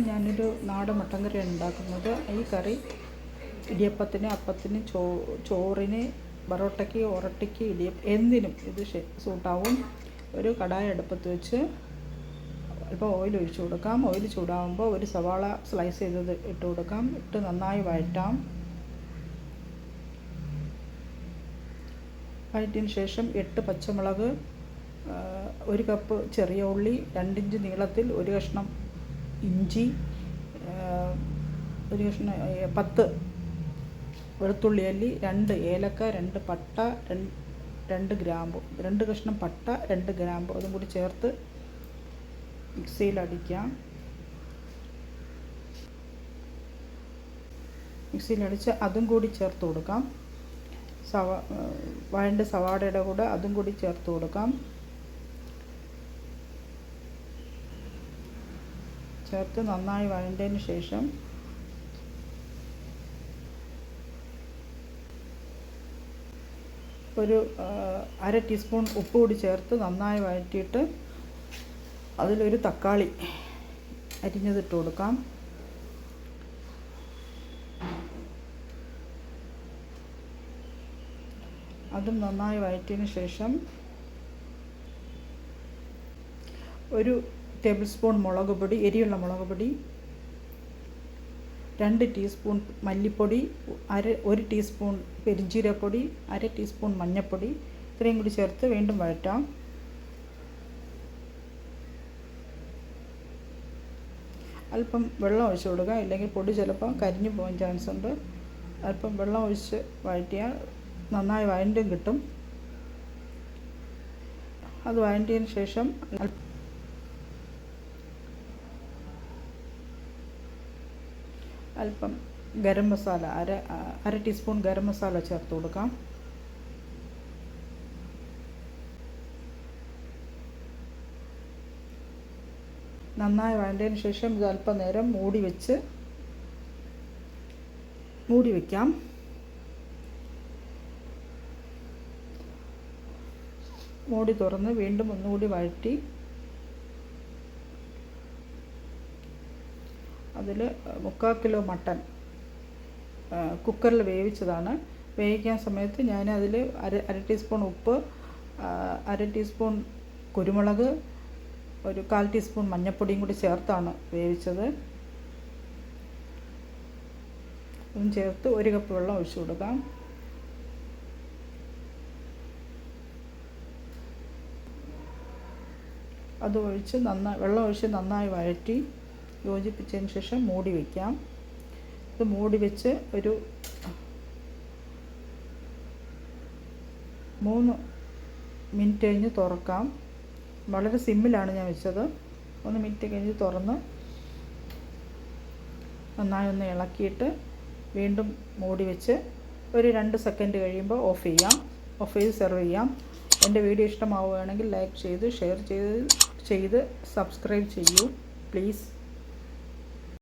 ഞാനൊരു നാടൻ മട്ടൻ കറിയാണ് ഉണ്ടാക്കുന്നത്. ഈ കറി ഇടിയപ്പത്തിന്, അപ്പത്തിന്, ചോറിന്, പൊറോട്ടയ്ക്ക്, ഒറട്ടിക്ക്, എന്തിനും ഇത് സൂട്ടാവും. ഒരു കടായി അടുപ്പത്ത് വെച്ച് അല്പം ഓയിൽ ഒഴിച്ചു കൊടുക്കാം. ഓയിൽ ചൂടാകുമ്പോൾ ഒരു സവാള സ്ലൈസ് ചെയ്തത് ഇട്ട് കൊടുക്കാം. ഇട്ട് നന്നായി വഴറ്റാം. വഴറ്റിയതിന് ശേഷം 8 പച്ചമുളക്, 1 കപ്പ് ചെറിയ ഉള്ളി, 2 ഇഞ്ച് നീളത്തിൽ 1 കഷ്ണം ഇഞ്ചി, 1 കഷ്ണം 10 വെളുത്തുള്ളി അല്ലി, 2 ഏലക്ക, 2 പട്ട, 2 ഗ്രാമ്പു, 2 കഷ്ണം പട്ട, 2 ഗ്രാമ്പു അതും കൂടി ചേർത്ത് മിക്സിയിൽ അടിക്കാം. മിക്സിയിലടിച്ച് അതും കൂടി ചേർത്ത് കൊടുക്കാം. വഴണ്ട സവാളയുടെ കൂടെ അതും കൂടി ചേർത്ത് കൊടുക്കാം. ചേർത്ത് നന്നായി വഴണ്ടതിന് ശേഷം ഒരു 1/2 ടീസ്പൂൺ ഉപ്പ് കൂടി ചേർത്ത് നന്നായി വഴറ്റിയിട്ട് അതിലൊരു തക്കാളി അരിഞ്ഞതിട്ട് കൊടുക്കാം. അതും നന്നായി വഴറ്റിയതിന് ശേഷം 1 ടേബിൾ സ്പൂൺ മുളക് പൊടി, എരിയുള്ള മുളക് പൊടി, 2 ടീസ്പൂൺ മല്ലിപ്പൊടി, 1 ടീസ്പൂൺ പെരിഞ്ജീരകപ്പൊടി, 1/2 ടീസ്പൂൺ മഞ്ഞൾപ്പൊടി, ഇത്രയും കൂടി ചേർത്ത് വീണ്ടും വഴറ്റാം. അല്പം വെള്ളം ഒഴിച്ച് കൊടുക്കുക, ഇല്ലെങ്കിൽ പൊടി ചിലപ്പോൾ കരിഞ്ഞു പോകാൻ ചാൻസ് ഉണ്ട്. അല്പം വെള്ളം ഒഴിച്ച് വഴറ്റിയാൽ നന്നായി വഴണ്ടും കിട്ടും. അത് വഴറ്റിയതിന് ശേഷം അല്പം ഗരം മസാല, അര ടീസ്പൂൺ ഗരം മസാല ചേർത്ത് കൊടുക്കാം. നന്നായി വഴണ്ടതിന് ശേഷം ഇത് അല്പം നേരം മൂടി വയ്ക്കാം. മൂടി തുറന്ന് വീണ്ടും ഒന്നുകൂടി വഴറ്റി അതിൽ 3/4 കിലോ മട്ടൻ കുക്കറിൽ വേവിച്ചതാണ്. വേവിക്കാൻ സമയത്ത് ഞാൻ അതിൽ അര ടീസ്പൂൺ ഉപ്പ്, 1/2 ടീസ്പൂൺ കുരുമുളക്, 1/4 ടീസ്പൂൺ മഞ്ഞൾപ്പൊടിയും കൂടി ചേർത്താണ് വേവിച്ചത്. അതും ചേർത്ത് 1 കപ്പ് വെള്ളം ഒഴിച്ചു കൊടുക്കാം. അത് ഒഴിച്ച് വെള്ളം ഒഴിച്ച് നന്നായി വഴറ്റി യോജിപ്പിച്ചതിന് ശേഷം മൂടി വയ്ക്കാം. ഇത് മൂടി വെച്ച് ഒരു 3 മിനിറ്റ് കഴിഞ്ഞ് തുറക്കാം. വളരെ സിമ്മിലാണ് ഞാൻ വെച്ചത്. 1 മിനിറ്റ് കഴിഞ്ഞ് തുറന്ന് നന്നായി ഒന്ന് ഇളക്കിയിട്ട് വീണ്ടും മൂടി വെച്ച് ഒരു 2 സെക്കൻഡ് കഴിയുമ്പോൾ ഓഫ് ചെയ്ത് സെർവ് ചെയ്യാം. എൻ്റെ വീഡിയോ ഇഷ്ടമാവുകയാണെങ്കിൽ ലൈക്ക് ചെയ്ത് ഷെയർ ചെയ്ത് സബ്സ്ക്രൈബ് ചെയ്യൂ പ്ലീസ്.